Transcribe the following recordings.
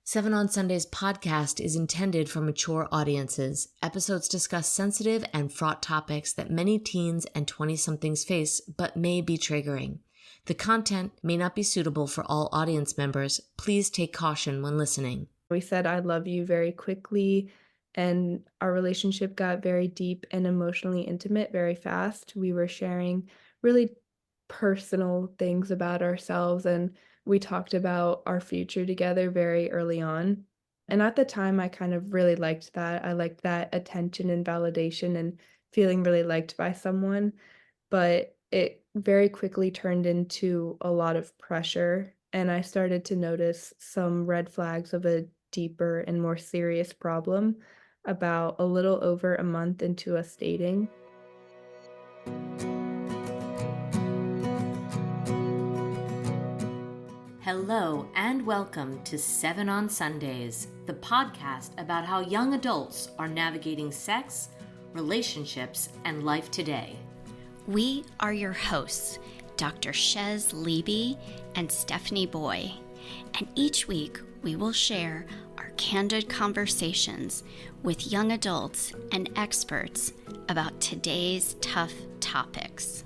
Seven on Sundays podcast is intended for mature audiences. Episodes discuss sensitive and fraught topics that many teens and 20-somethings face, but may be triggering. The content may not be suitable for all audience members. Please take caution when listening. We said I love you very quickly, and our relationship got very deep and emotionally intimate very fast. We were sharing really personal things about ourselves, and we talked about our future together very early on. And at the time, I kind of really liked that. I liked that attention and validation and feeling really liked by someone, but it very quickly turned into a lot of pressure, and I started to notice some red flags of a deeper and more serious problem about a little over a month into us dating. Hello and welcome to Seven on Sundays, the podcast about how young adults are navigating sex, relationships, and life today. We are your hosts, Dr. Chez Leeby and Stephanie Boye, and each week we will share our candid conversations with young adults and experts about today's tough topics.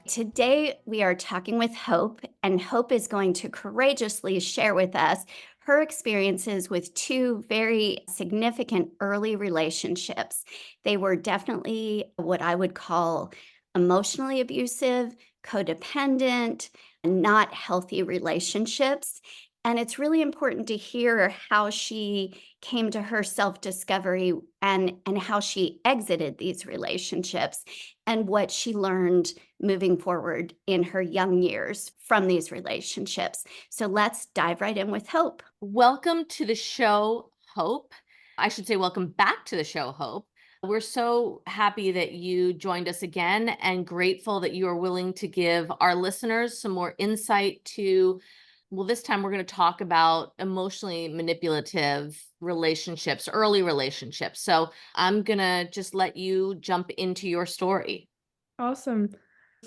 Today, we are talking with Hope, and Hope is going to courageously share with us her experiences with two very significant early relationships. They were definitely what I would call emotionally abusive, codependent, not healthy relationships. And it's really important to hear how she came to her self-discovery and how she exited these relationships and what she learned moving forward in her young years from these relationships. So let's dive right in with Hope. Welcome to the show, Hope. I should say welcome back to the show, Hope. We're so happy that you joined us again and grateful that you are willing to give our listeners some more insight to, well, this time we're going to talk about emotionally manipulative relationships, early relationships. So I'm going to just let you jump into your story. Awesome.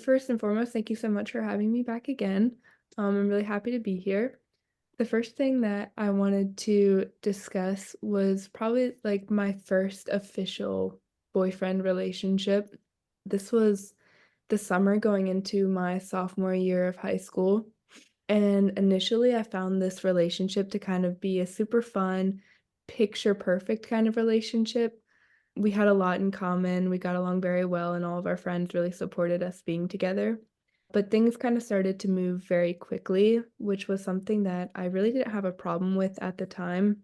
First and foremost, thank you so much for having me back again. I'm really happy to be here. The first thing that I wanted to discuss was probably like my first official boyfriend relationship. This was the summer going into my sophomore year of high school. And initially, I found this relationship to kind of be a super fun, picture perfect kind of relationship. We had a lot in common. We got along very well, and all of our friends really supported us being together. But things kind of started to move very quickly, which was something that I really didn't have a problem with at the time.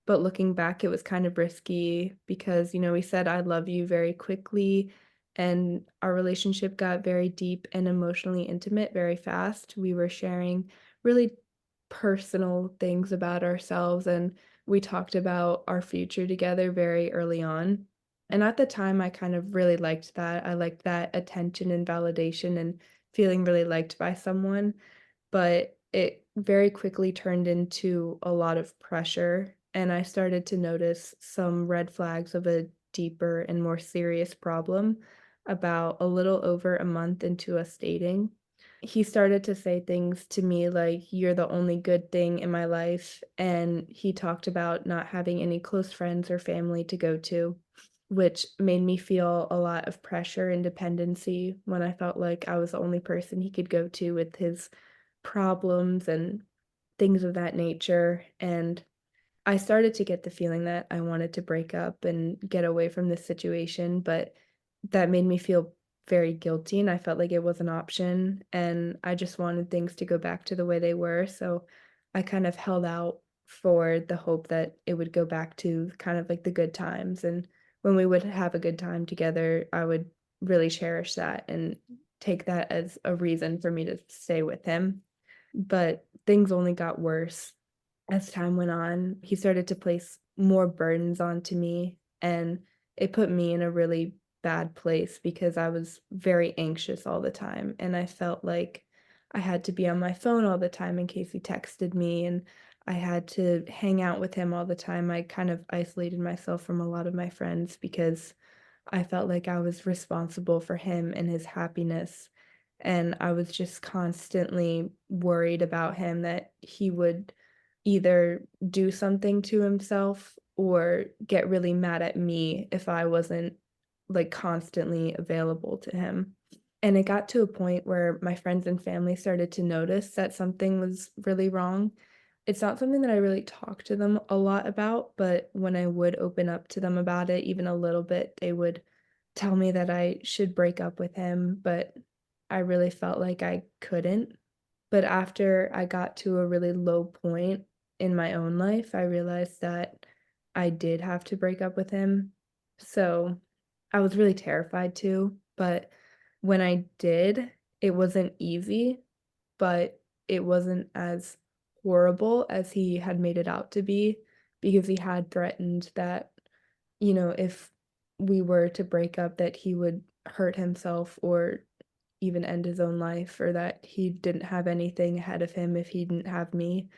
But looking back, it was kind of risky because, we said I love you very quickly, and our relationship got very deep and emotionally intimate very fast. We were sharing really personal things about ourselves, and we talked about our future together very early on. And at the time, I kind of really liked that. I liked that attention and validation and feeling really liked by someone, but it very quickly turned into a lot of pressure, and I started to notice some red flags of a deeper and more serious problem about a little over a month into us dating. He started to say things to me like, "You're the only good thing in my life," and he talked about not having any close friends or family to go to, which made me feel a lot of pressure and dependency when I felt like I was the only person he could go to with his problems and things of that nature, and I started to get the feeling that I wanted to break up and get away from this situation, but that made me feel very guilty, and I felt like it was an option, and I just wanted things to go back to the way they were, so I kind of held out for the hope that it would go back to kind of like the good times, and when we would have a good time together, I would really cherish that and take that as a reason for me to stay with him. But things only got worse as time went on. He started to place more burdens onto me, and it put me in a really bad place because I was very anxious all the time, and I felt like I had to be on my phone all the time in case he texted me, and I had to hang out with him all the time. I kind of isolated myself from a lot of my friends because I felt like I was responsible for him and his happiness, and I was just constantly worried about him that he would either do something to himself or get really mad at me if I wasn't, like, constantly available to him. And it got to a point where my friends and family started to notice that something was really wrong. It's not something that I really talk to them a lot about, but when I would open up to them about it even a little bit, they would tell me that I should break up with him, but I really felt like I couldn't. But after I got to a really low point in my own life, I realized that I did have to break up with him. So I was really terrified too, but when I did, it wasn't easy, but it wasn't as horrible as he had made it out to be because he had threatened that, if we were to break up, that he would hurt himself or even end his own life, or that he didn't have anything ahead of him if he didn't have me.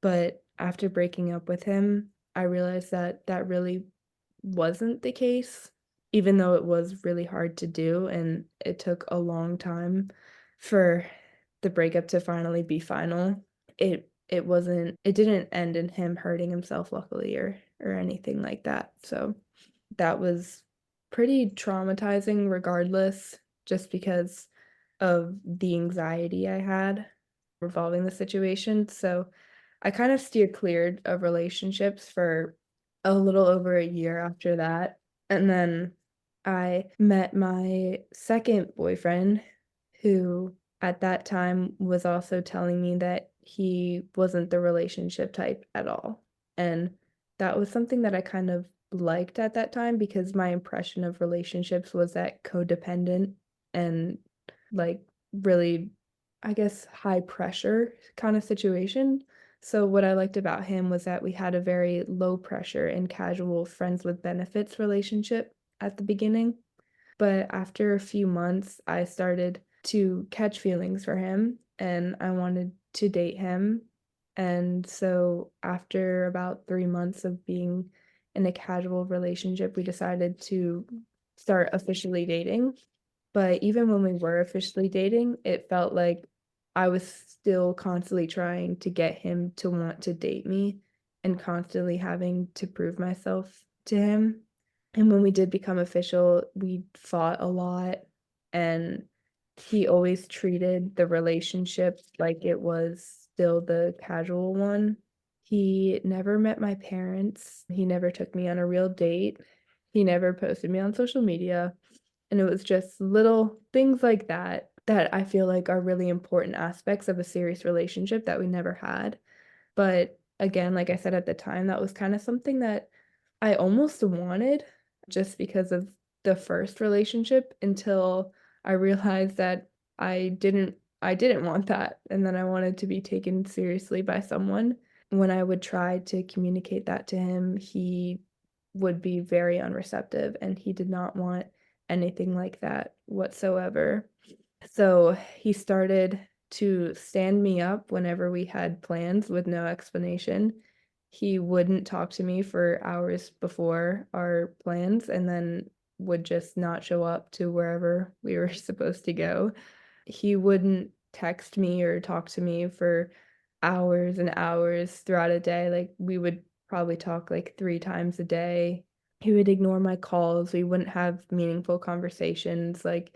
But after breaking up with him, I realized that that really wasn't the case, even though it was really hard to do, and it took a long time for the breakup to finally be final. It didn't end in him hurting himself, luckily, or anything like that. So that was pretty traumatizing regardless, just because of the anxiety I had revolving the situation. So I kind of steered clear of relationships for a little over a year after that. And then I met my second boyfriend, who at that time was also telling me that he wasn't the relationship type at all. And that was something that I kind of liked at that time because my impression of relationships was that codependent and like really, I guess, high pressure kind of situation. So what I liked about him was that we had a very low pressure and casual friends with benefits relationship at the beginning. But after a few months, I started to catch feelings for him and I wanted to date him. And so after about 3 months of being in a casual relationship, we decided to start officially dating. But even when we were officially dating, it felt like I was still constantly trying to get him to want to date me and constantly having to prove myself to him. And when we did become official, we fought a lot, and he always treated the relationship like it was still the casual one. He never met my parents. He never took me on a real date. He never posted me on social media. And it was just little things like that that I feel like are really important aspects of a serious relationship that we never had. But again, like I said at the time, that was kinda something that I almost wanted just because of the first relationship until I realized that I didn't want that, and that I wanted to be taken seriously by someone. When I would try to communicate that to him, he would be very unreceptive, and he did not want anything like that whatsoever. So he started to stand me up whenever we had plans with no explanation. He wouldn't talk to me for hours before our plans and then would just not show up to wherever we were supposed to go. He wouldn't text me or talk to me for hours and hours throughout a day. Like, we would probably talk like 3 times a day. He would ignore my calls. We wouldn't have meaningful conversations. Like,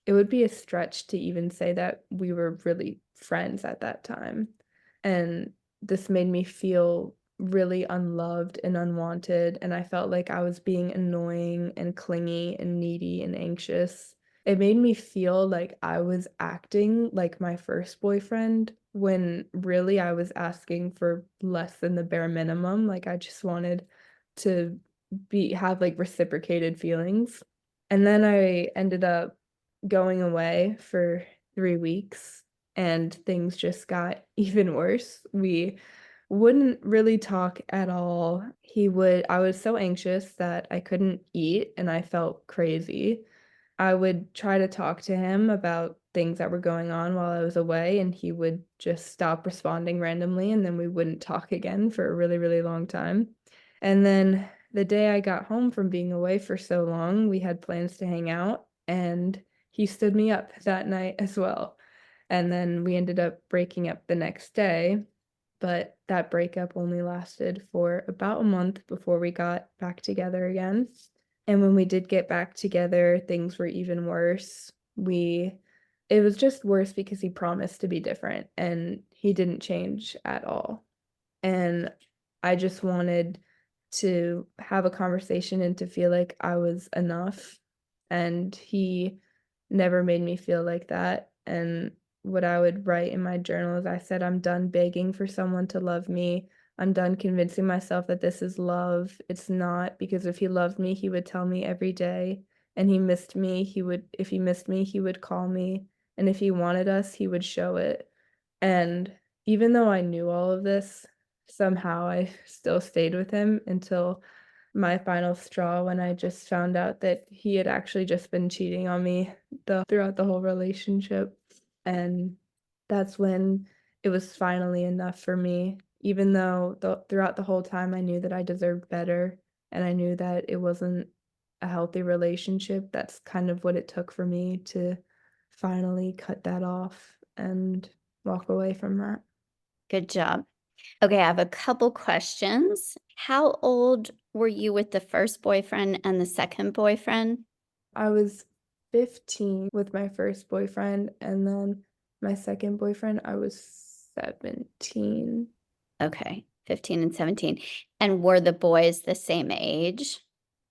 it would be a stretch to even say that we were really friends at that time. And this made me feel really unloved and unwanted, and I felt like I was being annoying and clingy and needy and anxious. It made me feel like I was acting like my first boyfriend when really I was asking for less than the bare minimum. Like, I just wanted to have like reciprocated feelings. And then I ended up going away for 3 weeks, and things just got even worse. We wouldn't really talk at all. I was so anxious that I couldn't eat, and I felt crazy. I would try to talk to him about things that were going on while I was away, and he would just stop responding randomly, and then we wouldn't talk again for a really, really long time. And then the day I got home from being away for so long, we had plans to hang out, and he stood me up that night as well. And then we ended up breaking up the next day, but that breakup only lasted for about a month before we got back together again. And when we did get back together, things were even worse. It was just worse because he promised to be different and he didn't change at all. And I just wanted to have a conversation and to feel like I was enough, and he never made me feel like that. And what I would write in my journal is I said, "I'm done begging for someone to love me. I'm done convincing myself that this is love. It's not, because if he loved me, he would tell me every day, and he missed me, if he missed me, he would call me, and if he wanted us, he would show it." And even though I knew all of this, somehow I still stayed with him until my final straw, when I just found out that he had actually just been cheating on me throughout the whole relationship. And that's when it was finally enough for me, even though throughout the whole time I knew that I deserved better and I knew that it wasn't a healthy relationship. That's kind of what it took for me to finally cut that off and walk away from that. Good job. Okay, I have a couple questions. How old were you with the first boyfriend and the second boyfriend? I was 15 with my first boyfriend, and then my second boyfriend, I was 17. Okay, 15 and 17. And were the boys the same age?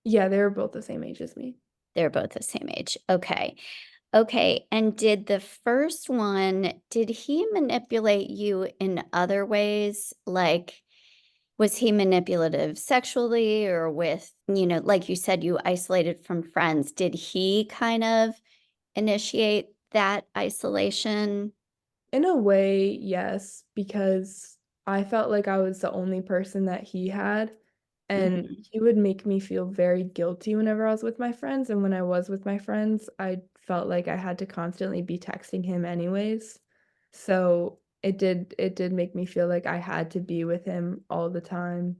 Yeah, they were both the same age as me. They're both the same age. Okay. Okay. And did the first one, did he manipulate you in other ways? Like, was he manipulative sexually or with, like you said, you isolated from friends? Did he kind of initiate that isolation? In a way, yes, because I felt like I was the only person that he had, and Mhm. he would make me feel very guilty whenever I was with my friends, and when I was with my friends, I felt like I had to constantly be texting him anyways. So, it did make me feel like I had to be with him all the time,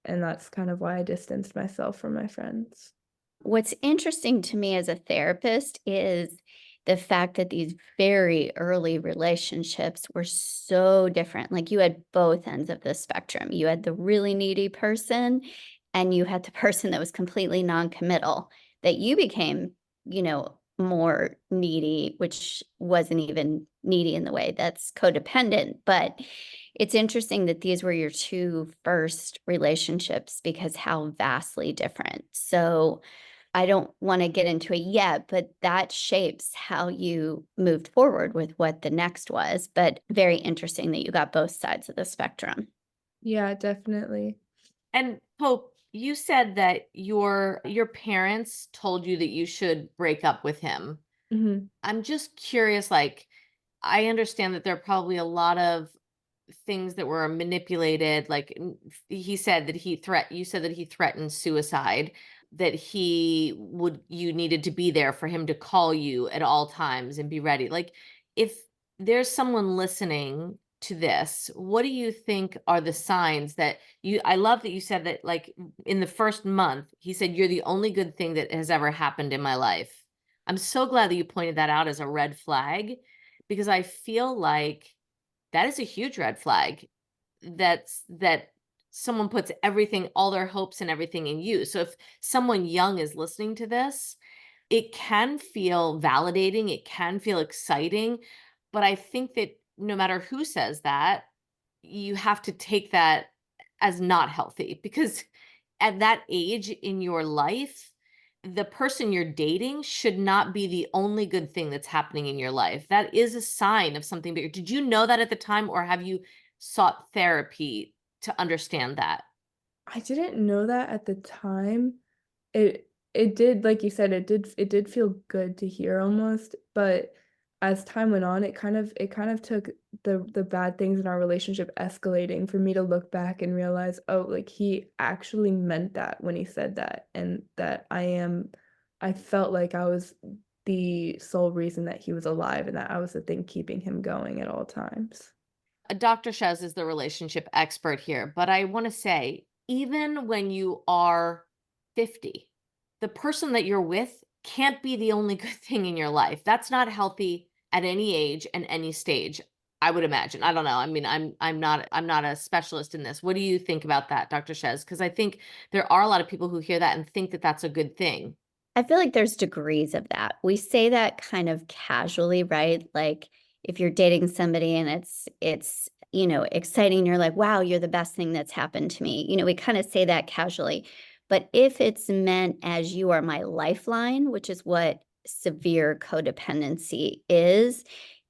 and that's kind of why I distanced myself from my friends. What's interesting to me as a therapist is the fact that these very early relationships were so different. Like you had both ends of the spectrum. You had the really needy person, and you had the person that was completely non-committal, that you became, more needy, which wasn't even needy in the way that's codependent. But it's interesting that these were your two first relationships because how vastly different. So, I don't wanna get into it yet, but that shapes how you moved forward with what the next was, but very interesting that you got both sides of the spectrum. Yeah, definitely. And Hope, you said that your parents told you that you should break up with him. Mhm. I'm just curious, like, I understand that there are probably a lot of things that were manipulated. Like he said that you said that he threatened suicide, that you needed to be there for him to call you at all times and be ready. Like, if there's someone listening to this, what do you think are the signs that I love that you said that, like, in the first month, he said, "You're the only good thing that has ever happened in my life." I'm so glad that you pointed that out as a red flag, because I feel like that is a huge red flag. That someone puts everything, all their hopes and everything in you. So if someone young is listening to this, it can feel validating, it can feel exciting, but I think that no matter who says that, you have to take that as not healthy, because at that age in your life, the person you're dating should not be the only good thing that's happening in your life. That is a sign of something bigger. Did you know that at the time, or have you sought therapy to understand that? I didn't know that at the time. It did, like you said, it did feel good to hear almost, but as time went on, it kind of took the bad things in our relationship escalating for me to look back and realize, "Oh, like, he actually meant that when he said that," and that I felt like I was the sole reason that he was alive and that I was the thing keeping him going at all times. Dr. Shez is the relationship expert here, but I want to say, even when you are 50, the person that you're with can't be the only good thing in your life. That's not healthy at any age and any stage, I would imagine. I don't know. I mean, I'm not a specialist in this. What do you think about that, Dr. Shez? Because I think there are a lot of people who hear that and think that that's a good thing. I feel like there's degrees of that. We say that kind of casually, right? Like if you're dating somebody and it's exciting, you're like, "Wow, you're the best thing that's happened to me." We kind of say that casually. But if it's meant as you are my lifeline, which is what severe codependency is,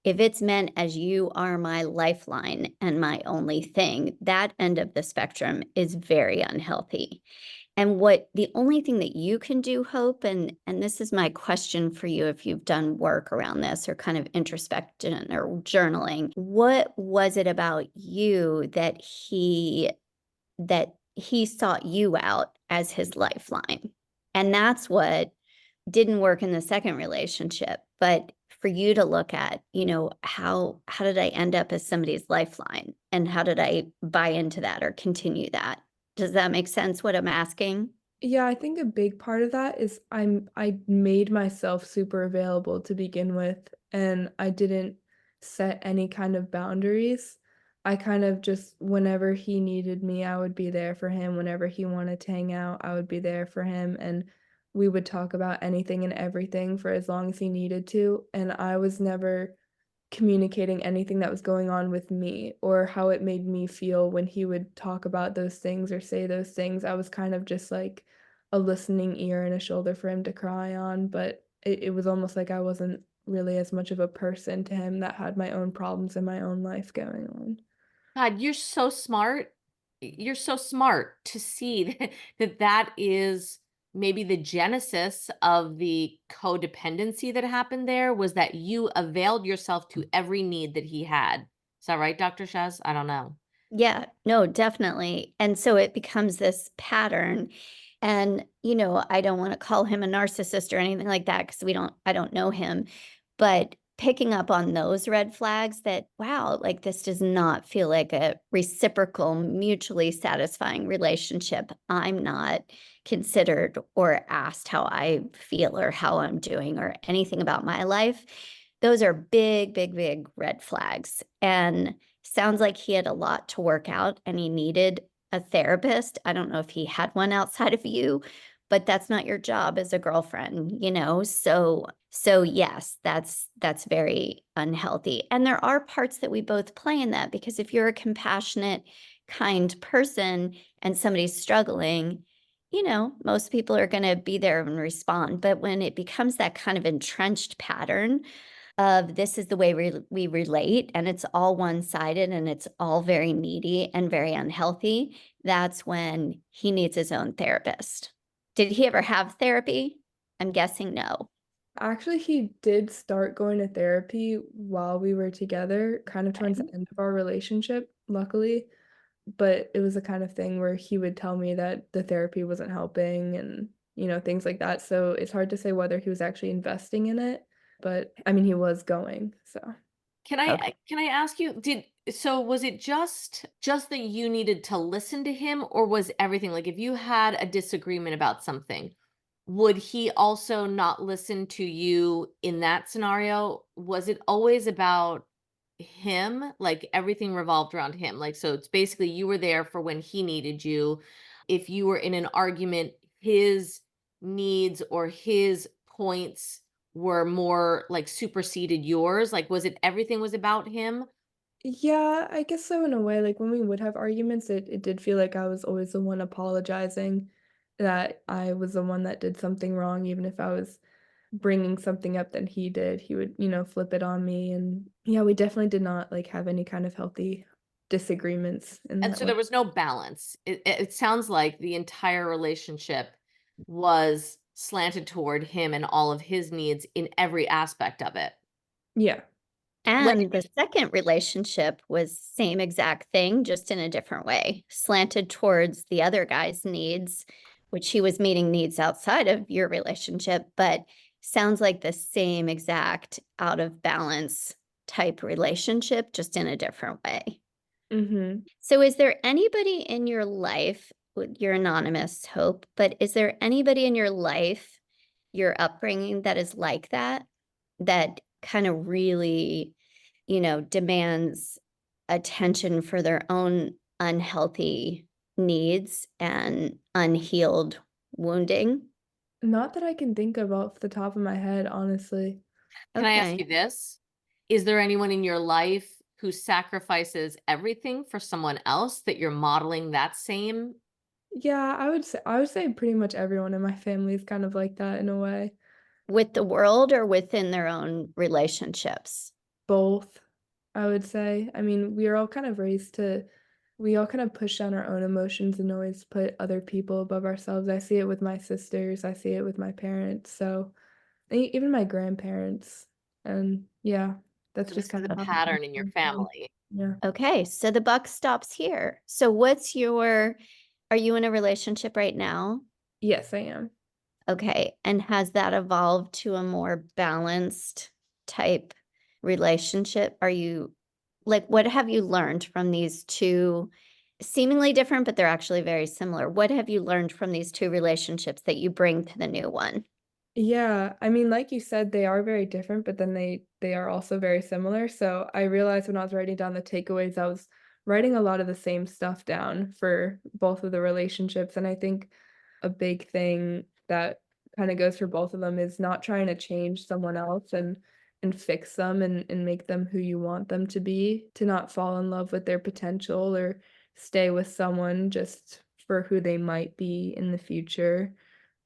if it's meant as you are my lifeline and my only thing, that end of the spectrum is very unhealthy. And what the only thing that you can do, Hope, and this is my question for you if you've done work around this or kind of introspection or journaling, what was it about you that he sought you out as his lifeline? And that's what didn't work in the second relationship. But for you to look at, how did I end up as somebody's lifeline? And how did I buy into that or continue that? Does that make sense what I'm asking? Yeah, I think a big part of that is I made myself super available to begin with, and I didn't set any kind of boundaries. I kind of just whenever he needed me, I would be there for him. Whenever he wanted to hang out, I would be there for him, and we would talk about anything and everything for as long as he needed to, and I was never communicating anything that was going on with me or how it made me feel when he would talk about those things or say those things. I was kind of just like a listening ear and a shoulder for him to cry on, but it was almost like I wasn't really as much of a person to him that had my own problems in my own life going on. God, you're so smart. You're so smart to see that is maybe the genesis of the codependency that happened there was that you availed yourself to every need that he had. Is that right, Dr. Shaz? I don't know. Yeah, no, definitely. And so it becomes this pattern. And, I don't want to call him a narcissist or anything like that because I don't know him. But picking up on those red flags that, wow, like this does not feel like a reciprocal, mutually satisfying relationship. I'm not considered or asked how I feel or how I'm doing or anything about my life. Those are big, big, big red flags. And sounds like he had a lot to work out and he needed a therapist. I don't know if he had one outside of you, but that's not your job as a girlfriend. So yes, that's very unhealthy. And there are parts that we both play in that because if you're a compassionate, kind person and somebody's struggling, most people are going to be there and respond. But when it becomes that kind of entrenched pattern of this is the way we relate and it's all one-sided and it's all very needy and very unhealthy, that's when he needs his own therapist. Did he ever have therapy? I'm guessing no. Actually, he did start going to therapy while we were together, kind of towards Okay. the end of our relationship, luckily. But it was the kind of thing where he would tell me that the therapy wasn't helping and, things like that. So it's hard to say whether he was actually investing in it, but I mean, he was going. So, Okay. Can I ask you, was it just that you needed to listen to him, or was everything like if you had a disagreement about something, would he also not listen to you in that scenario? Was it always about him? Like everything revolved around him? Like, so it's basically you were there for when he needed you. If you were in an argument, his needs or his points were more like superseded yours. Like, was it everything was about him? yeah, I guess so in a way. Like when we would have arguments, it did feel like I was always the one apologizing, that I was the one that did something wrong, even if I was bringing something up that he did, he would, flip it on me, and yeah, we definitely did not, like, have any kind of healthy disagreements in And that so way. there was no balance. It sounds like the entire relationship was slanted toward him and all of his needs in every aspect of it. Yeah. Like, And the second relationship was same exact thing, just in a different way, slanted towards the other guy's needs, which he was meeting needs outside of your relationship, but sounds like the same exact out of balance type relationship, just in a different way. Mhm. So, is there anybody in your life you're anonymous, Hope, but is there anybody in your life, your upbringing that is like that? That kind of really, demands attention for their own unhealthy needs and unhealed wounding? Not that I can think of off the top of my head, honestly. Can I ask Okay. you this? Is there anyone in your life who sacrifices everything for someone else that you're modeling that same? Yeah, I would say pretty much everyone in my family is kind of like that in a way. With the world or within their own relationships? Both, I would say. I mean, we all kind of push down our own emotions and always put other people above ourselves. I see it with my sisters, I see it with my parents, so even my grandparents. And yeah, that's So just this is kind a of how it pattern in your is. family. Yeah. Okay, so the buck stops here. So are you in a relationship right now? Yes, I am. Okay, and has that evolved to a more balanced type relationship? What have you learned from these two seemingly different, but they're actually very similar? What have you learned from these two relationships that you bring to the new one? Yeah, I mean, like you said, they are very different, but then they are also very similar. So I realized when I was writing down the takeaways, I was writing a lot of the same stuff down for both of the relationships. And I think a big thing that kind of goes for both of them is not trying to change someone else and fix them and make them who you want them to be, to not fall in love with their potential or stay with someone just for who they might be in the future.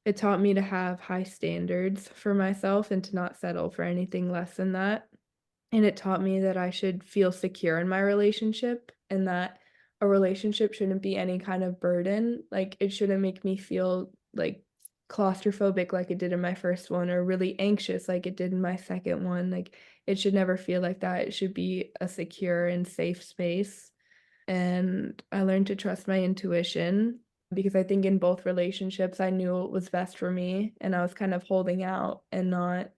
It taught me to have high standards for myself and to not settle for anything less than that. And it taught me that I should feel secure in my relationship and that a relationship shouldn't be any kind of burden. Like, it shouldn't make me feel like claustrophobic like it did in my first one or really anxious like it did in my second one. Like, it should never feel like that. It should be a secure and safe space. And I learned to trust my intuition because I think in both relationships I knew what was best for me and I was kind of holding out and not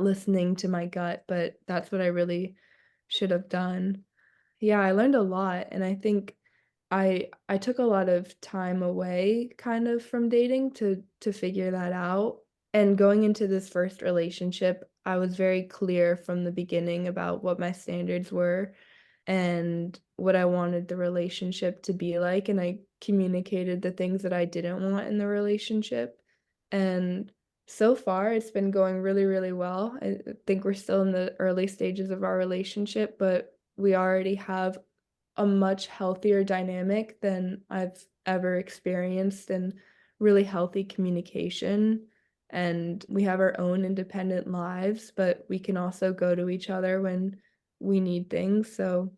listening to my gut, but that's what I really should have done. Yeah, I learned a lot and I think I took a lot of time away kind of from dating to figure that out. And going into this first relationship, I was very clear from the beginning about what my standards were and what I wanted the relationship to be like, and I communicated the things that I didn't want in the relationship. And so far, it's been going really, really well. I think we're still in the early stages of our relationship, but we already have a much healthier dynamic than I've ever experienced and really healthy communication. And we have our own independent lives, but we can also go to each other when we need things. So,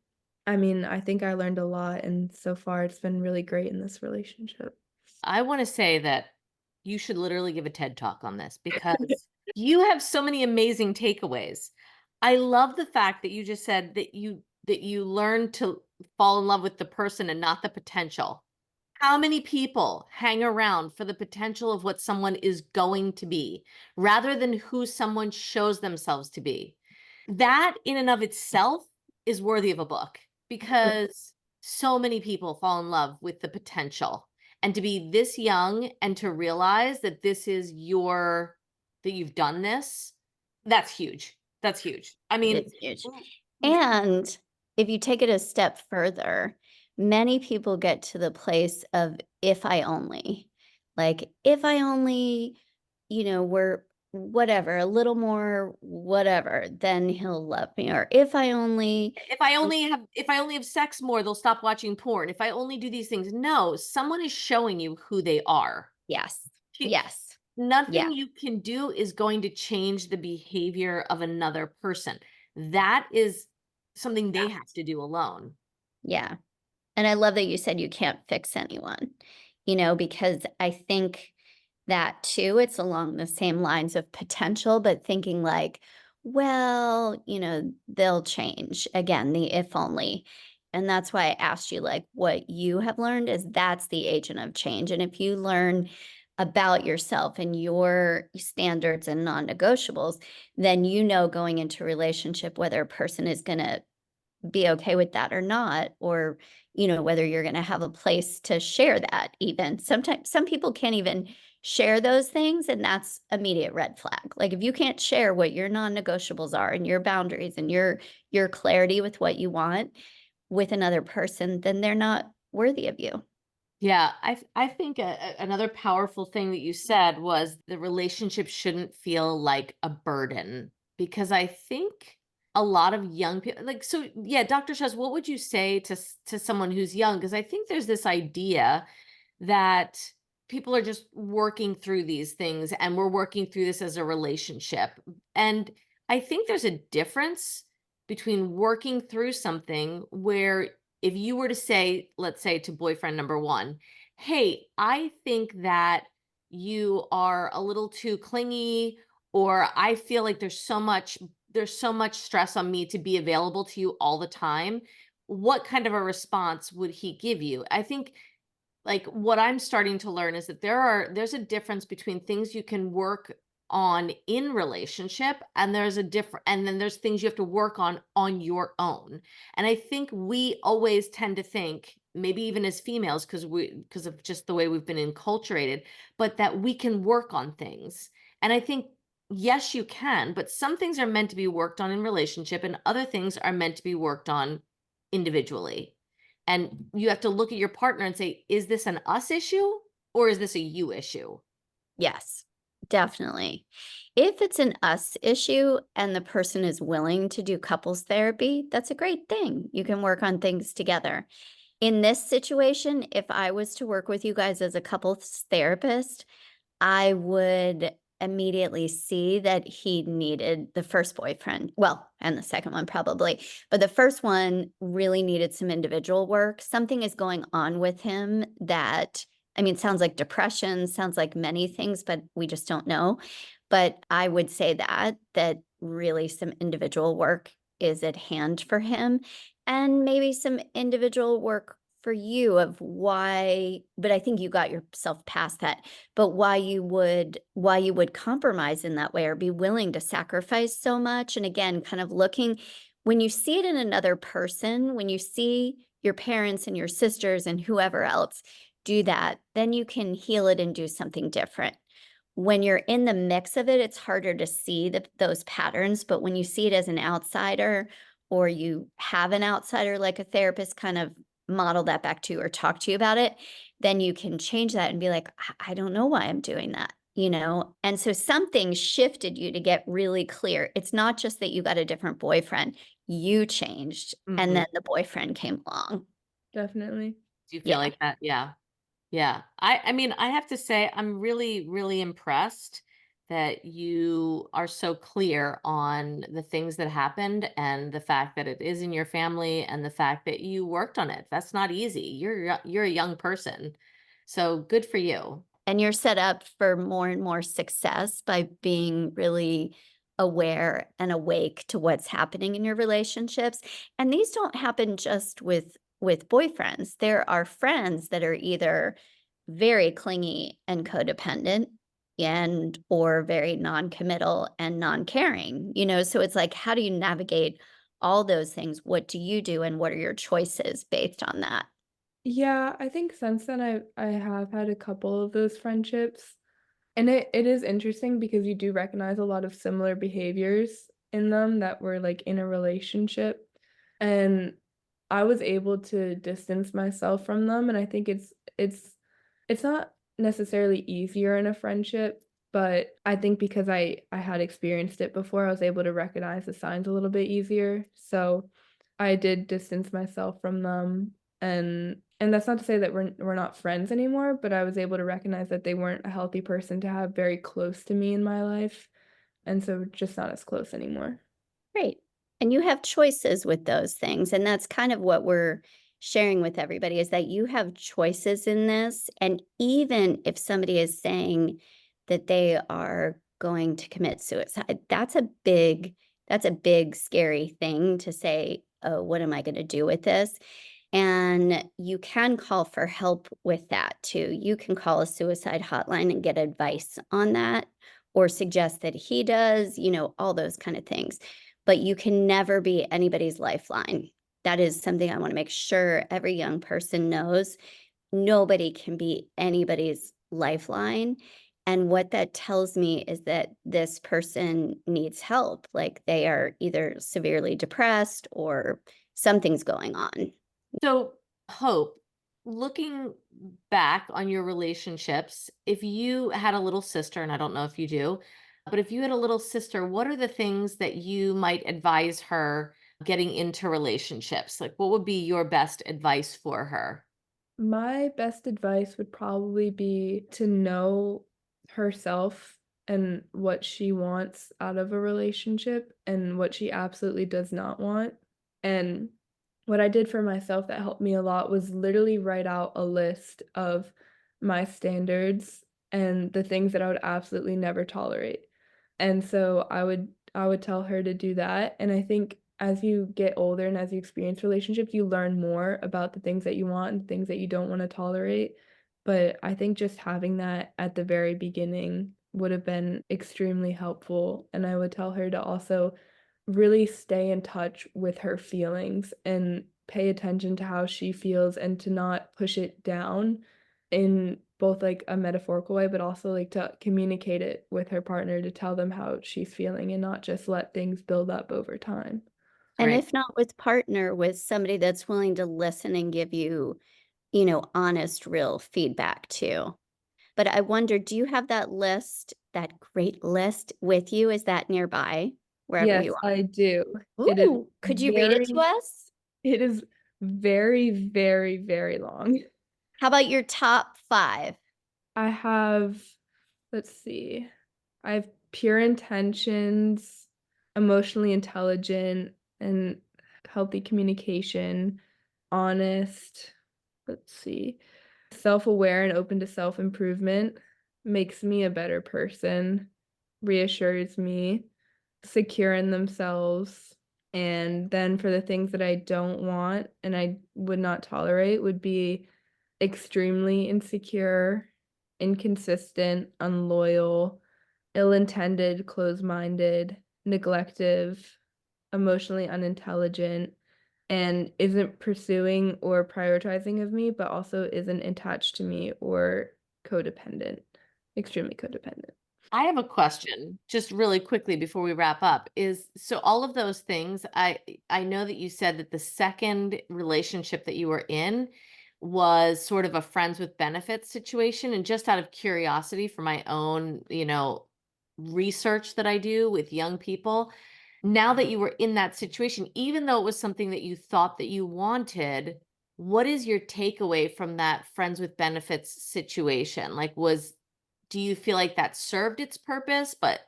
I mean, I think I learned a lot, and so far it's been really great in this relationship. I want to say that you should literally give a TED talk on this because you have so many amazing takeaways. I love the fact that you just said that you learn to fall in love with the person and not the potential. How many people hang around for the potential of what someone is going to be rather than who someone shows themselves to be? That in and of itself is worthy of a book because so many people fall in love with the potential. And to be this young and to realize that that you've done this, that's huge. That's huge. I It mean, is huge. mm, And if you take it a step further, many people get to the place of if I only. Like, if I only, were whatever, a little more whatever, then he'll love me. Or if I only have sex more, they'll stop watching porn. If I only do these things. No, someone is showing you who they are. yes, She- yes, yeah, Nothing you can do is going to change the behavior of another person. That is something they have to do alone. yeah. And I love that you said you can't fix anyone, because I think that too, it's along the same lines of potential, but thinking like, well, they'll change. Again, the if only. And that's why I asked you, like, what you have learned is that's the agent of change. And if you learn about yourself and your standards and non negotiables, then going into a relationship whether a person is going to be okay with that or not, or, whether you're going to have a place to share that even. Sometimes some people can't even share those things, and that's immediate red flag. Like if you can't share what your non-negotiables are and your boundaries and your clarity with what you want with another person, then they're not worthy of you. Yeah, I think another powerful thing that you said was the relationship shouldn't feel like a burden, because I think a lot of young people, like, so yeah, Dr. Shaz, what would you say to to someone who's young? Because I think there's this idea that people are just working through these things and we're working through this as a relationship. And I think there's a difference between working through something where if you were to say, let's say to boyfriend number one, hey, I think that you are a little too clingy, or I feel like there's so much stress on me to be available to you all the time. What kind of a response would he give you? I think, like, what I'm starting to learn is that there's a difference between things you can work on in relationship, and then there's things you have to work on your own. And I think we always tend to think, maybe even as females, because of just the way we've been enculturated, but that we can work on things. And I think, yes, you can, but some things are meant to be worked on in relationship and other things are meant to be worked on individually. And you have to look at your partner and say, is this an us issue or is this a you issue? Yes, definitely. If it's an us issue and the person is willing to do couples therapy, that's a great thing. You can work on things together. In this situation, if I was to work with you guys as a couples therapist, I would immediately see that he needed the first boyfriend. Well, and the second one probably, but the first one really needed some individual work. Something is going on with him that, I mean, sounds like depression, sounds like many things, but we just don't know. But I would say that really some individual work is at hand for him, and maybe some individual work for you of why, but I think you got yourself past that, but why you would compromise in that way or be willing to sacrifice so much. And again, kind of looking, when you see it in another person, when you see your parents and your sisters and whoever else do that, then you can heal it and do something different. When you're in the mix of it, it's harder to see those patterns. But when you see it as an outsider, or you have an outsider like a therapist kind of model that back to you or talk to you about it, then you can change that and be like, I don't know why I'm doing that, you know? And so something shifted you to get really clear. It's not just that you got a different boyfriend, you changed, and Mhm. then the boyfriend came along. Definitely. Do you feel Yeah. like that? Yeah. Yeah. I mean, I have to say I'm really, really impressed that you are so clear on the things that happened and the fact that it is in your family and the fact that you worked on it. That's not easy. You're a young person. So good for you. And you're set up for more and more success by being really aware and awake to what's happening in your relationships. And these don't happen just with boyfriends. There are friends that are either very clingy and codependent, and or very non-committal and non-caring. So it's like, how do you navigate all those things? What do you do, and what are your choices based on that? Yeah, I think since then I have had a couple of those friendships. And it is interesting because you do recognize a lot of similar behaviors in them that were like in a relationship. And I was able to distance myself from them. And I think it's not necessarily easier in a friendship, but I think because I had experienced it before, I was able to recognize the signs a little bit easier. So I did distance myself from them, and that's not to say that we're not friends anymore, but I was able to recognize that they weren't a healthy person to have very close to me in my life, and so just not as close anymore. Great. And you have choices with those things. And that's kind of what we're sharing with everybody, is that you have choices in this. And even if somebody is saying that they are going to commit suicide, that's a big scary thing to say, oh, what am I going to do with this? And you can call for help with that too. You can call a suicide hotline and get advice on that, or suggest that he does, all those kind of things. But you can never be anybody's lifeline. That is something I want to make sure every young person knows. Nobody can be anybody's lifeline. And what that tells me is that this person needs help. Like they are either severely depressed or something's going on. So, Hope, looking back on your relationships, if you had a little sister, and I don't know if you do, but if you had a little sister, what are the things that you might advise her getting into relationships? Like, what would be your best advice for her? My best advice would probably be to know herself and what she wants out of a relationship and what she absolutely does not want. And what I did for myself that helped me a lot was literally write out a list of my standards and the things that I would absolutely never tolerate. And so I would tell her to do that, and I think as you get older and as you experience relationships, you learn more about the things that you want and things that you don't wanna tolerate, but I think just having that at the very beginning would have been extremely helpful, and I would tell her to also really stay in touch with her feelings and pay attention to how she feels and to not push it down in both, like, a metaphorical way, but also, like, to communicate it with her partner to tell them how she's feeling and not just let things build up over time. And Great. if not with partner, with somebody that's willing to listen and give you, honest, real feedback too. But I wonder, do you have that list, that great list with you? Is that nearby wherever Yes, you I do. are? It is Ooh, could you read it to very us? it is very, very, very long. How about your top 5? I have let's see, I have pure intentions, emotionally intelligent, and healthy communication, honest, let's see, self-aware and open to self-improvement, makes me a better person, reassures me, secure in themselves, and then for the things that I don't want and I would not tolerate would be extremely insecure, inconsistent, unloyal, ill-intended, closed-minded, neglective, emotionally unintelligent, and isn't pursuing or prioritizing of me, but also isn't attached to me or codependent, extremely codependent. I have a question just really quickly before we wrap up is so all of those things I know that you said that the second relationship that you were in was sort of a friends with benefits situation, and just out of curiosity for my own, research that I do with young people, now that you were in that situation, even though it was something that you thought that you wanted, what is your takeaway from that friends with benefits situation? Like, do you feel like that served its purpose, but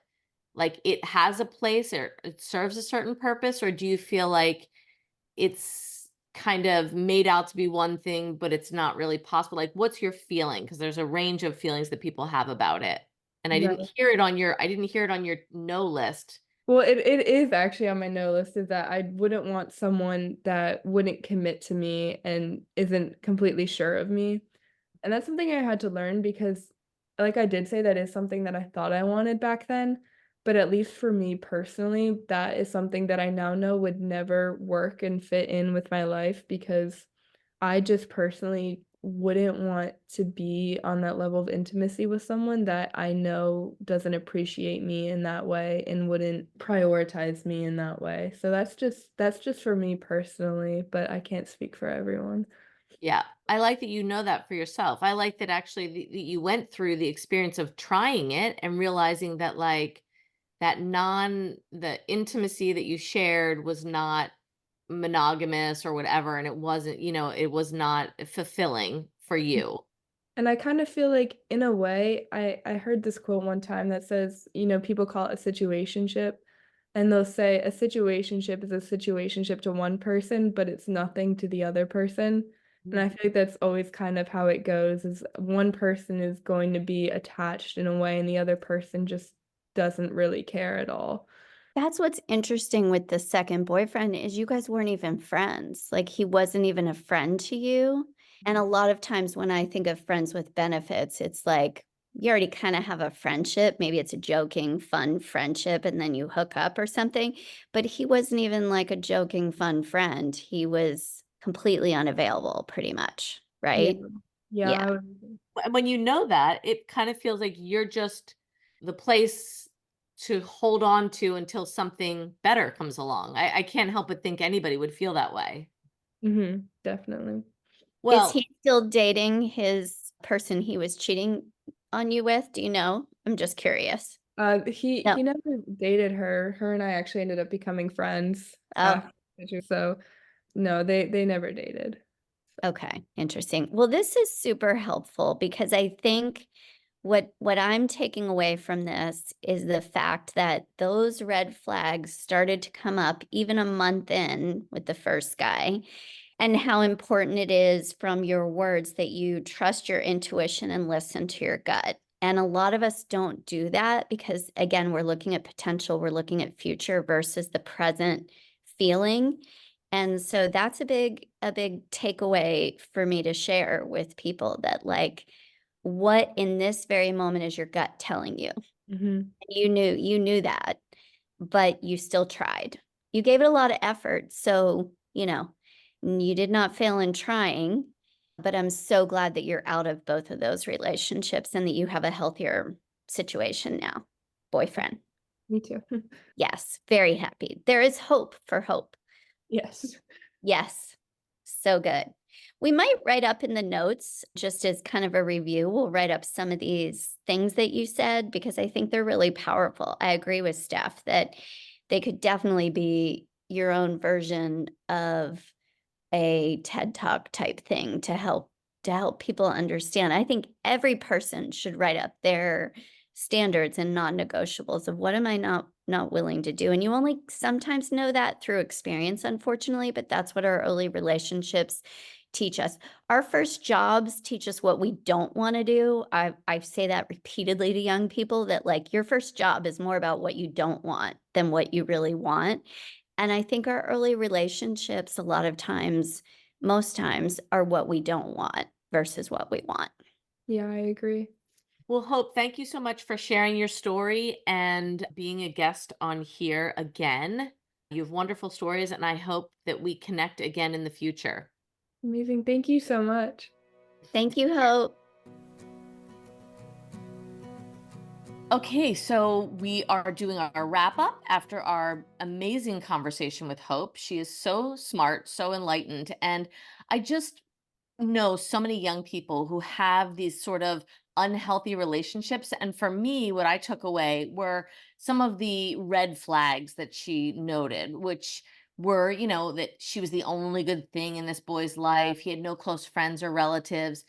like it has a place or it serves a certain purpose? Or do you feel like it's kind of made out to be one thing, but it's not really possible? Like, what's your feeling? Because there's a range of feelings that people have about it. And Right. I didn't hear it on your no list. Well, it is actually on my no list is that I wouldn't want someone that wouldn't commit to me and isn't completely sure of me. And that's something I had to learn because, like I did say, that is something that I thought I wanted back then. But at least for me personally, that is something that I now know would never work and fit in with my life because I just personally wouldn't want to be on that level of intimacy with someone that I know doesn't appreciate me in that way and wouldn't prioritize me in that way. So that's just for me personally, but I can't speak for everyone. Yeah. I like that you know that for yourself. I like that actually that you went through the experience of trying it and realizing that like the intimacy that you shared was not monogamous or whatever, and it wasn't, it was not fulfilling for you. And I kind of feel like in a way, I heard this quote one time that says, people call it a situationship, and they'll say a situationship is a situationship to one person, but it's nothing to the other person. And I Mhm. feel like that's always kind of how it goes, is one person is going to be attached in a way, and the other person just doesn't really care at all. That's what's interesting with the second boyfriend is you guys weren't even friends. Like, he wasn't even a friend to you. And a lot of times when I think of friends with benefits, it's like you already kind of have a friendship. Maybe it's a joking, fun friendship, and then you hook up or something. But he wasn't even like a joking, fun friend. He was completely unavailable, pretty much, Yeah. right? Yeah, Yeah. I would. And when you know that, it kind of feels like you're just the place to hold on to until something better comes along. I can't help but think anybody would feel that way. Mhm, definitely. Is Well, he still dating his person he was cheating on you with? Do you know? I'm just curious. He No. he never dated her. Her and I actually ended up becoming friends Oh, after, so no, they never dated. okay. Interesting. Well, this is super helpful because I think what I'm taking away from this is the fact that those red flags started to come up even a month in with the first guy, and how important it is from your words that you trust your intuition and listen to your gut. And a lot of us don't do that because, again, we're looking at potential, we're looking at future versus the present feeling. And so that's a big takeaway for me to share with people, that like, what in this very moment is your gut telling you? Mhm. You knew that, but you still tried. You gave it a lot of effort, so, you did not fail in trying, but I'm so glad that you're out of both of those relationships and that you have a healthier situation now. Boyfriend. Me too. Yes, very happy. There is hope for hope. Yes. Yes. So good. We might write up in the notes, just as kind of a review, we'll write up some of these things that you said because I think they're really powerful. I agree with Steph that they could definitely be your own version of a TED Talk type thing to help people understand. I think every person should write up their standards and non-negotiables of what am I not willing to do. And you only sometimes know that through experience, unfortunately, but that's what our early relationships teach us. Our first jobs teach us what we don't want to do. I say that repeatedly to young people, that like your first job is more about what you don't want than what you really want. And I think our early relationships, a lot of times, most times, are what we don't want versus what we want. Yeah, I agree. well, Hope, thank you so much for sharing your story and being a guest on here again. You have wonderful stories, and I hope that we connect again in the future. Amazing. Thank you so much. Thank you, Hope. Okay, so we are doing our wrap up after our amazing conversation with Hope. She is so smart, so enlightened, and I just know so many young people who have these sort of unhealthy relationships. And for me, what I took away were some of the red flags that she noted, which were, that she was the only good thing in this boy's life. He had no close friends or relatives.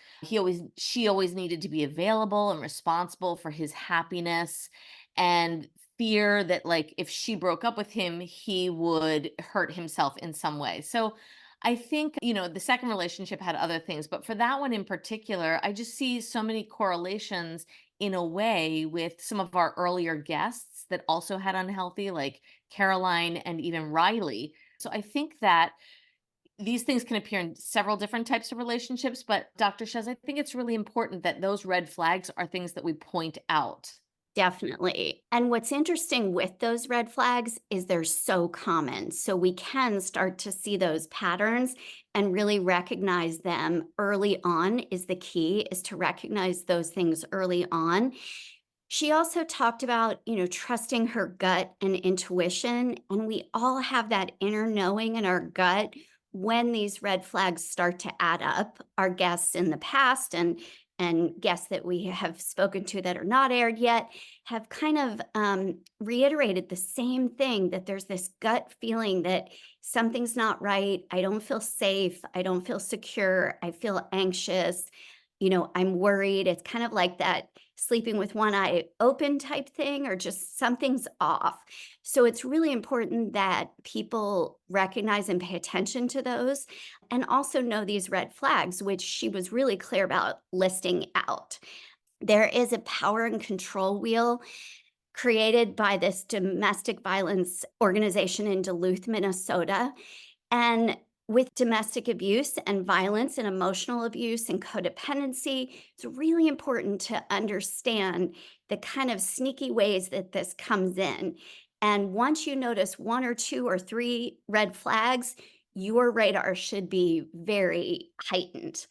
She always needed to be available and responsible for his happiness, and fear that like if she broke up with him, he would hurt himself in some way. So I think, the second relationship had other things, but for that one in particular, I just see so many correlations in a way with some of our earlier guests that also had unhealthy, like Caroline and even Riley. So I think that these things can appear in several different types of relationships, but Dr. Shez, I think it's really important that those red flags are things that we point out. Definitely. And what's interesting with those red flags is they're so common. So we can start to see those patterns and really recognize them early on is the key, is to recognize those things early on. She also talked about, trusting her gut and intuition. And we all have that inner knowing in our gut when these red flags start to add up. Our guests in the past and guests that we have spoken to that are not aired yet have kind of reiterated the same thing, that there's this gut feeling that something's not right. I don't feel safe. I don't feel secure. I feel anxious. I'm worried. It's kind of like that sleeping with one eye open type thing, or just something's off. So it's really important that people recognize and pay attention to those, and also know these red flags, which she was really clear about listing out. There is a power and control wheel created by this domestic violence organization in Duluth, Minnesota. And With domestic abuse and violence and emotional abuse and codependency, it's really important to understand the kind of sneaky ways that this comes in. And once you notice one or two or three red flags, your radar should be very heightened.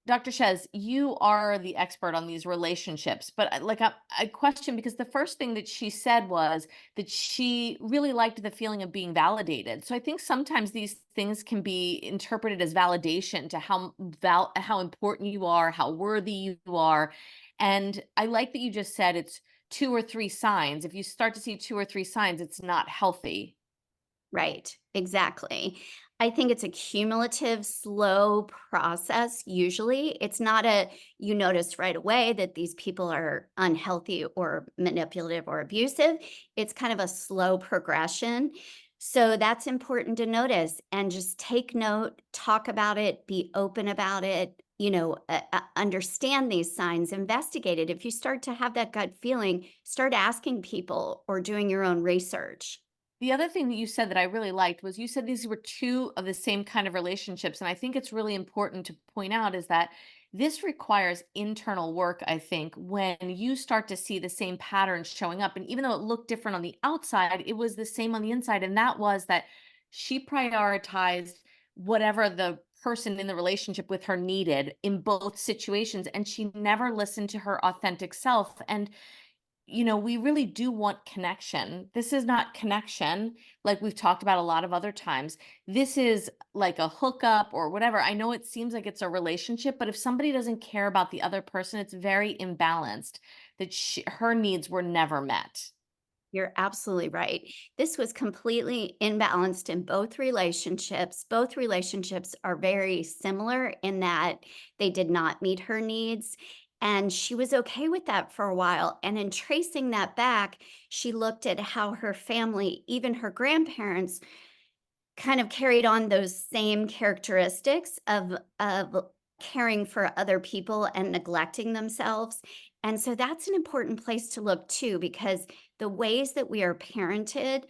Dr. Shez, you are the expert on these relationships, but I question because the first thing that she said was that she really liked the feeling of being validated. So I think sometimes these things can be interpreted as validation to how important you are, how worthy you are. And I like that you just said it's two or three signs. If you start to see two or three signs, it's not healthy. Right, exactly. I think it's a cumulative, slow process. Usually, it's not a you notice right away that these people are unhealthy or manipulative or abusive. It's kind of a slow progression. So, that's important to notice and just take note, talk about it, be open about it. Understand these signs, investigate it. If you start to have that gut feeling, start asking people or doing your own research. The other thing that you said that I really liked was you said these were two of the same kind of relationships. And I think it's really important to point out is that this requires internal work, I think, when you start to see the same patterns showing up. And even though it looked different on the outside, it was the same on the inside. And that was that she prioritized whatever the person in the relationship with her needed in both situations. And she never listened to her authentic self. And we really do want connection. This is not connection like we've talked about a lot of other times. This is like a hookup or whatever. I know it seems like it's a relationship, but if somebody doesn't care about the other person, it's very imbalanced that her needs were never met. You're absolutely right. This was completely imbalanced in both relationships. Both relationships are very similar in that they did not meet her needs. And she was okay with that for a while. And in tracing that back, she looked at how her family, even her grandparents, kind of carried on those same characteristics of caring for other people and neglecting themselves. And so that's an important place to look too, because the ways that we are parented,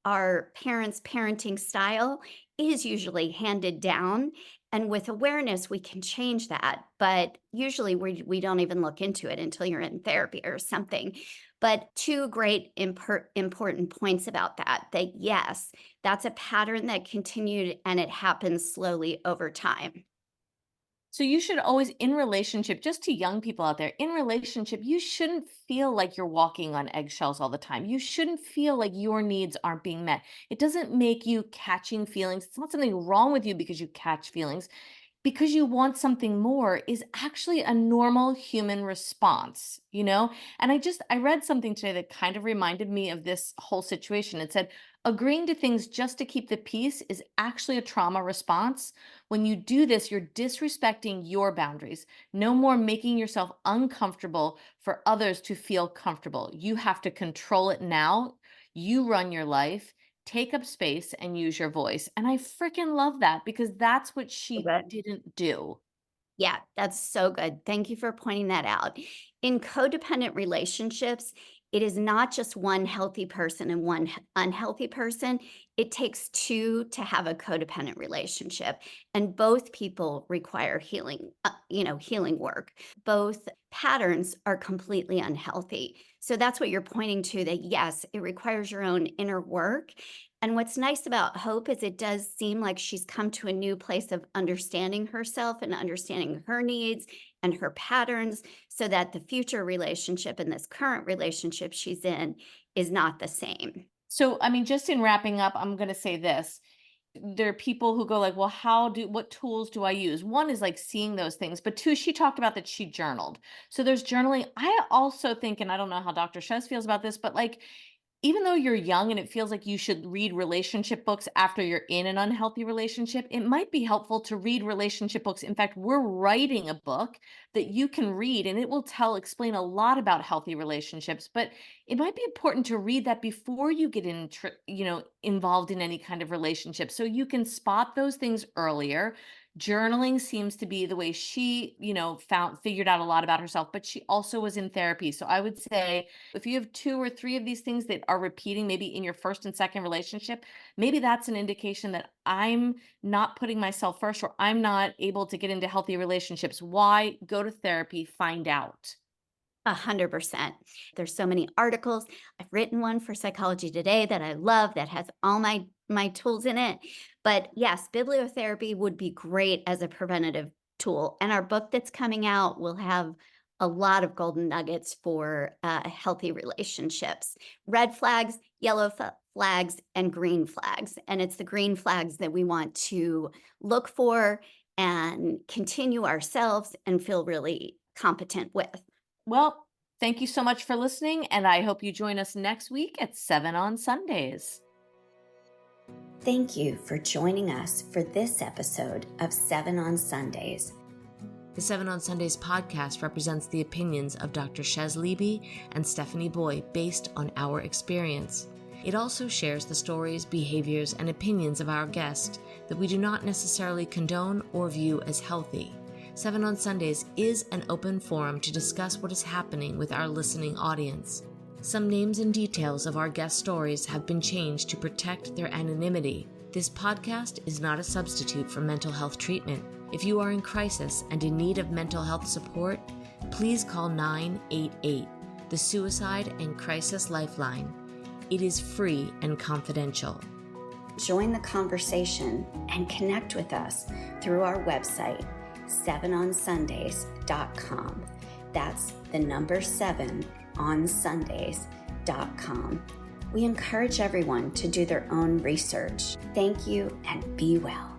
our parents' parenting style is usually handed down. And with awareness, we can change that. But usually we don't even look into it until you're in therapy or something. But two great important points about that, that yes, that's a pattern that continued and it happens slowly over time. So you should always in relationship, just to young people out there, in relationship, you shouldn't feel like you're walking on eggshells all the time. You shouldn't feel like your needs aren't being met. It doesn't make you catching feelings. It's not something wrong with you because you catch feelings because you want something more is actually a normal human response. And I read something today that kind of reminded me of this whole situation. It said, agreeing to things just to keep the peace is actually a trauma response. When you do this, you're disrespecting your boundaries. No more making yourself uncomfortable for others to feel comfortable. You have to control it now. You run your life, take up space and use your voice. And I freaking love that because that's what So she good. didn't do. Yeah, that's so good. Thank you for pointing that out. In codependent relationships, it is not just one healthy person and one unhealthy person. It takes two to have a codependent relationship, and both people require healing work. Both patterns are completely unhealthy. So that's what you're pointing to, that yes, it requires your own inner work. And what's nice about Hope is it does seem like she's come to a new place of understanding herself and understanding her needs and her patterns so that the future relationship and this current relationship she's in is not the same. So, I mean, just in wrapping up, I'm going to say this. There are people who go like, well, what tools do I use? One is like seeing those things, but two, she talked about that she journaled. So there's journaling. I also think, and I don't know how Dr. Shez feels about this, but like even though you're young and it feels like you should read relationship books after you're in an unhealthy relationship, it might be helpful to read relationship books. In fact, we're writing a book that you can read and it will explain a lot about healthy relationships, but it might be important to read that before you get involved in any kind of relationship so you can spot those things earlier. Journaling seems to be the way she, figured out a lot about herself, but she also was in therapy. So I would say if you have 2 or 3 of these things that are repeating, maybe in your first and second relationship, maybe that's an indication that I'm not putting myself first, or I'm not able to get into healthy relationships. Why? Go to therapy, find out. 100%. There's so many articles. I've written one for Psychology Today that I love that has all my tools in it. But yes, bibliotherapy would be great as a preventative tool. And our book that's coming out will have a lot of golden nuggets for healthy relationships. Red flags, yellow flags, and green flags. And it's the green flags that we want to look for and continue ourselves and feel really competent with. Well, thank you so much for listening, and I hope you join us next week at 7 on Sundays. Thank you for joining us for this episode of 7 on Sundays. The 7 on Sundays podcast represents the opinions of Dr. Chez Leeby and Stephanie Boye based on our experience. It also shares the stories, behaviors, and opinions of our guests that we do not necessarily condone or view as healthy. 7 on Sundays is an open forum to discuss what is happening with our listening audience. Some names and details of our guest stories have been changed to protect their anonymity. This podcast is not a substitute for mental health treatment. If you are in crisis and in need of mental health support, please call 988, the Suicide and Crisis Lifeline. It is free and confidential. Join the conversation and connect with us through our website, 7onsundays.com. That's the number 7 on Sundays.com. We encourage everyone to do their own research. Thank you and be well.